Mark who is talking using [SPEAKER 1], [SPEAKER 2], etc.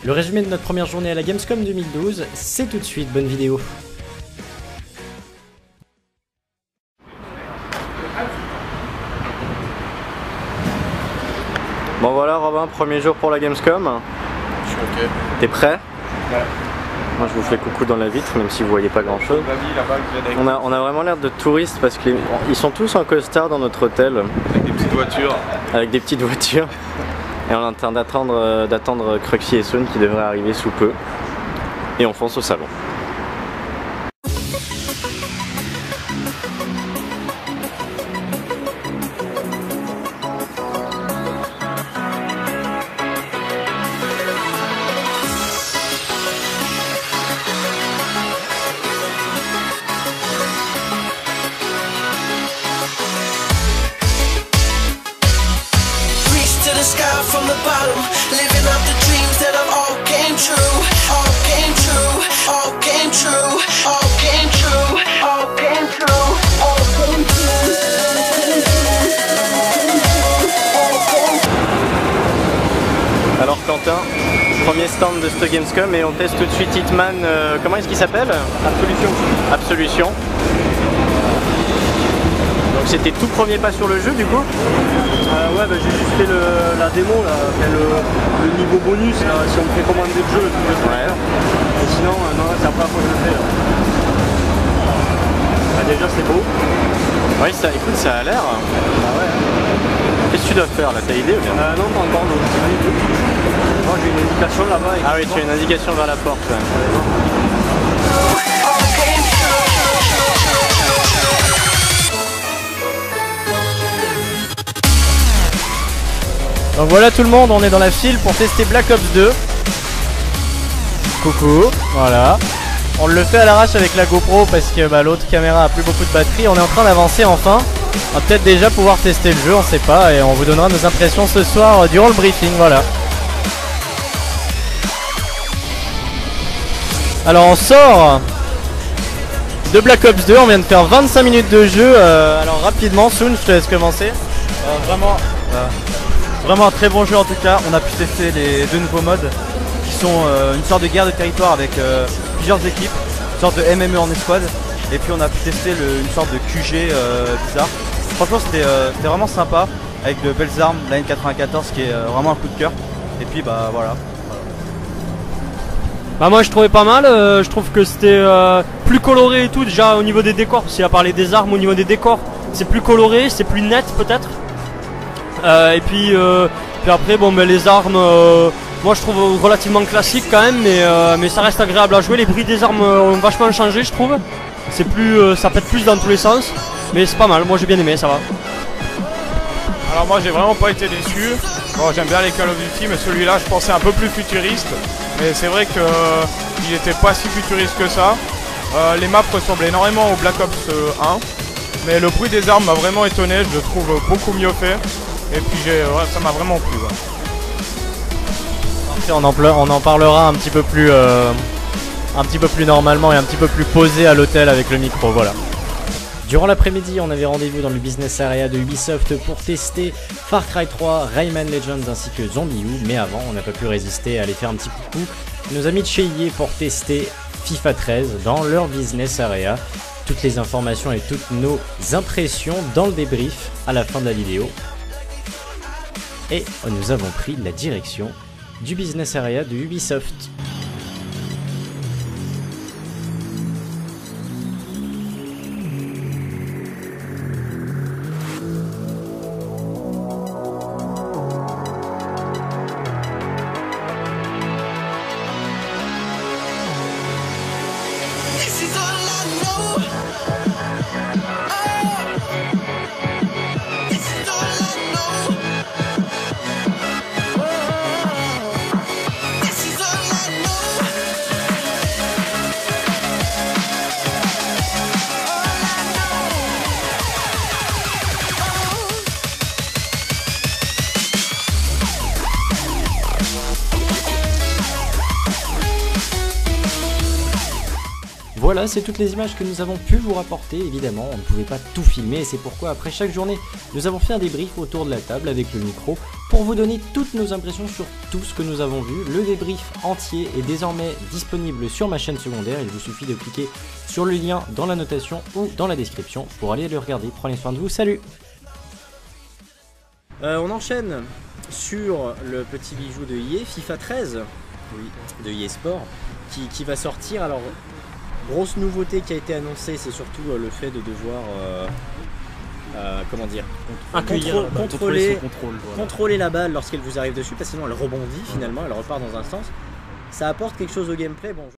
[SPEAKER 1] Le résumé de notre première journée à la Gamescom 2012, c'est tout de suite, bonne vidéo.
[SPEAKER 2] Bon voilà Robin, premier jour pour la Gamescom.
[SPEAKER 3] Je suis ok.
[SPEAKER 2] T'es prêt?
[SPEAKER 3] Ouais.
[SPEAKER 2] Moi je vous fais coucou dans la vitre même si vous voyez pas grand chose. On a vraiment l'air de touristes parce qu'ils sont tous en costard dans notre hôtel.
[SPEAKER 3] Avec des petites voitures.
[SPEAKER 2] Avec des petites voitures. Et on est en train d'attendre Cruxy et Soon qui devraient arriver sous peu. Et on fonce au salon.
[SPEAKER 4] From the bottom, living up the dreams that have all came true, all came true, all came true, all came true, all came true, all came true.
[SPEAKER 2] Alors Quentin, premier stand de cette Gamescom et on teste tout de suite Hitman, comment est-ce qu'il s'appelle? Absolution. Absolution. Donc c'était tout premier pas sur le jeu du coup?
[SPEAKER 5] Ouais, bah, j'ai juste fait la démo, là, le niveau bonus, là, si on me fait commander le jeu, ouais. Et sinon, non, c'est la première fois que je le fais. Là. Bah, déjà, c'est beau.
[SPEAKER 2] Oui, ça, écoute, ça a l'air.
[SPEAKER 5] Bah ouais.
[SPEAKER 2] Qu'est-ce que tu dois faire là? T'as idée ou bien?
[SPEAKER 5] Non, pas encore, donc c'est pas du tout. Moi, j'ai une indication là-bas.
[SPEAKER 2] Ah oui, tu as une indication vers la porte. Ouais.
[SPEAKER 1] Donc voilà tout le monde, on est dans la file pour tester Black Ops 2. Coucou, voilà. On le fait à l'arrache avec la GoPro parce que l'autre caméra a plus beaucoup de batterie. On est en train d'avancer enfin. On va peut-être déjà pouvoir tester le jeu, on sait pas. Et on vous donnera nos impressions ce soir durant le briefing, voilà. Alors on sort de Black Ops 2, on vient de faire 25 minutes de jeu. Alors rapidement, Soon, je te laisse commencer.
[SPEAKER 5] Vraiment un très bon jeu en tout cas. On a pu tester les deux nouveaux modes qui sont une sorte de guerre de territoire avec plusieurs équipes, une sorte de MME en escouade. Et puis on a pu tester une sorte de QG bizarre. Franchement c'était vraiment sympa avec de belles armes, la N94 qui est vraiment un coup de cœur. Et puis bah voilà.
[SPEAKER 6] Bah moi je trouvais pas mal, je trouve que c'était plus coloré et tout déjà au niveau des décors, parce qu'il a parlé des armes au niveau des décors, c'est plus coloré, c'est plus net peut-être. Et puis après bon mais les armes moi je trouve relativement classique quand même mais ça reste agréable à jouer. Les bruits des armes ont vachement changé je trouve. C'est plus ça pète plus dans tous les sens. Mais c'est pas mal, moi j'ai bien aimé, ça va.
[SPEAKER 7] Alors moi j'ai vraiment pas été déçu. Bon j'aime bien les Call of Duty mais celui-là je pensais un peu plus futuriste. Mais c'est vrai qu'il était pas si futuriste que ça. Les maps ressemblent énormément au Black Ops 1. Mais le bruit des armes m'a vraiment étonné, je le trouve beaucoup mieux fait. Et puis ça m'a vraiment plu. Ouais.
[SPEAKER 1] On en parlera un petit peu plus normalement et un petit peu plus posé à l'hôtel avec le micro, voilà. Durant l'après-midi, on avait rendez-vous dans le business area de Ubisoft pour tester Far Cry 3, Rayman Legends ainsi que ZombiU. Mais avant, on n'a pas pu résister à aller faire un petit coucou nos amis de chez EA pour tester FIFA 13 dans leur business area. Toutes les informations et toutes nos impressions dans le débrief à la fin de la vidéo. Et nous avons pris la direction du business area de Ubisoft.
[SPEAKER 4] This is all I know.
[SPEAKER 1] Voilà, c'est toutes les images que nous avons pu vous rapporter. Évidemment, on ne pouvait pas tout filmer et c'est pourquoi après chaque journée, nous avons fait un débrief autour de la table avec le micro pour vous donner toutes nos impressions sur tout ce que nous avons vu. Le débrief entier est désormais disponible sur ma chaîne secondaire. Il vous suffit de cliquer sur le lien dans la notation ou dans la description pour aller le regarder. Prenez soin de vous, salut! On enchaîne sur le petit bijou de EA, FIFA 13, oui, de EA Sport, qui va sortir. Alors, grosse nouveauté qui a été annoncée, c'est surtout le fait de devoir, comment dire, contrôler la balle lorsqu'elle vous arrive dessus, parce que sinon elle rebondit finalement, elle repart dans un sens. Ça apporte quelque chose au gameplay. Bon,